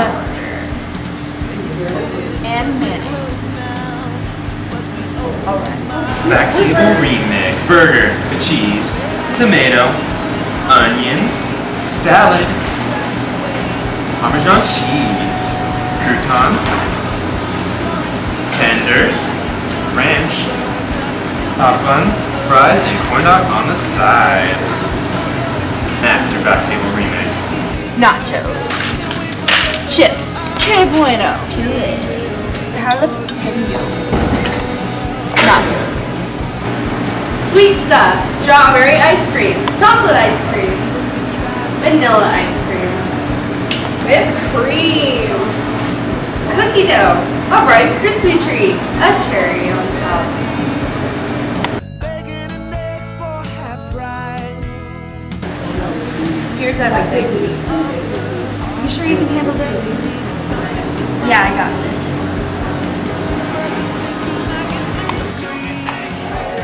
mustard, and mayonnaise. Alright. Back table remix. Burger, the cheese, tomato, onions, salad, Parmesan cheese, croutons, tenders, ranch, hot bun, fries, and corn dog on the side. That's your back table remix. Nachos, chips, que bueno, chile, jalapeno, nachos, sweet stuff, strawberry ice cream, chocolate ice cream, vanilla ice cream, whipped cream, cookie dough, a Rice Krispie treat, a cherry on top. Here's everything. You sure you can handle this? Yeah, I got this.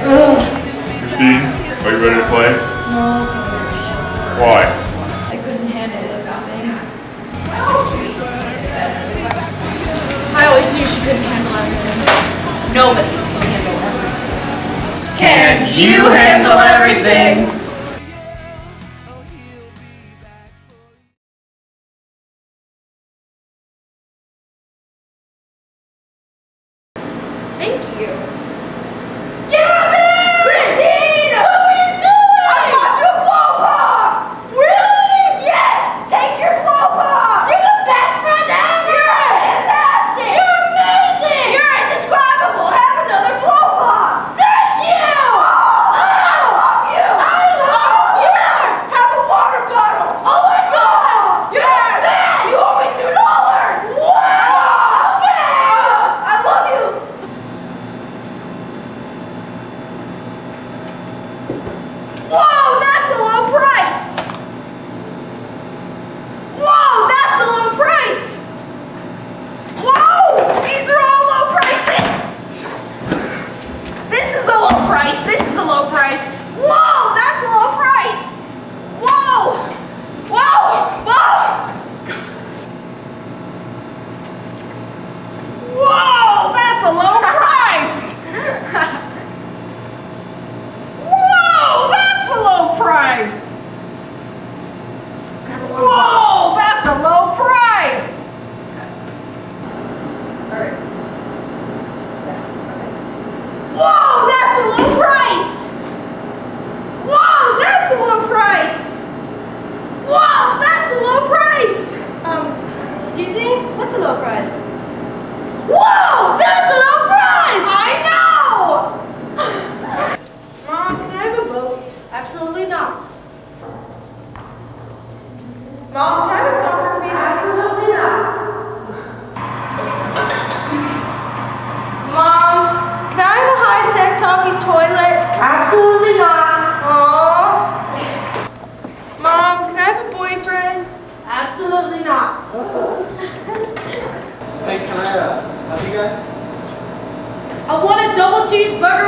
Ugh. Christine, are you ready to play? No. Why? I couldn't handle everything. I always knew she couldn't handle everything. Nobody can handle everything. Can you handle everything? Thank you. Yeah, man! Christine! What are you doing? I bought you a blow pop! Really? Yes! Take your blow pop! You're the best friend ever! You're fantastic! You're amazing! You're indescribable! Have another blow pop! Thank you! Oh, I love you! I love you! Yeah! Have a water bottle! Oh my God! You're the best! You owe me $2! Wow! Okay! I love you! Whoa, that's a low price! Whoa, that's a low price! Whoa, these are all low prices! This is a low price, this is a low price. Whoa, that's a low price! Whoa! Whoa! Whoa! Whoa, that's a low price! Whoa, that's a low price! Whoa, that's a low price! Alright. Whoa, that's a low price! Whoa, that's a low price! Whoa, that's a low price! Excuse me? What's a low price? Whoa, that's a low price! I know! Mom, can I have a vote? Absolutely not. Mom, can I have a soccer game? Absolutely not. Mom, can I have a high-tech talking toilet? Absolutely not. Aww. Mom, can I have a boyfriend? Absolutely not. Hey, can I help you guys? I want a double cheeseburger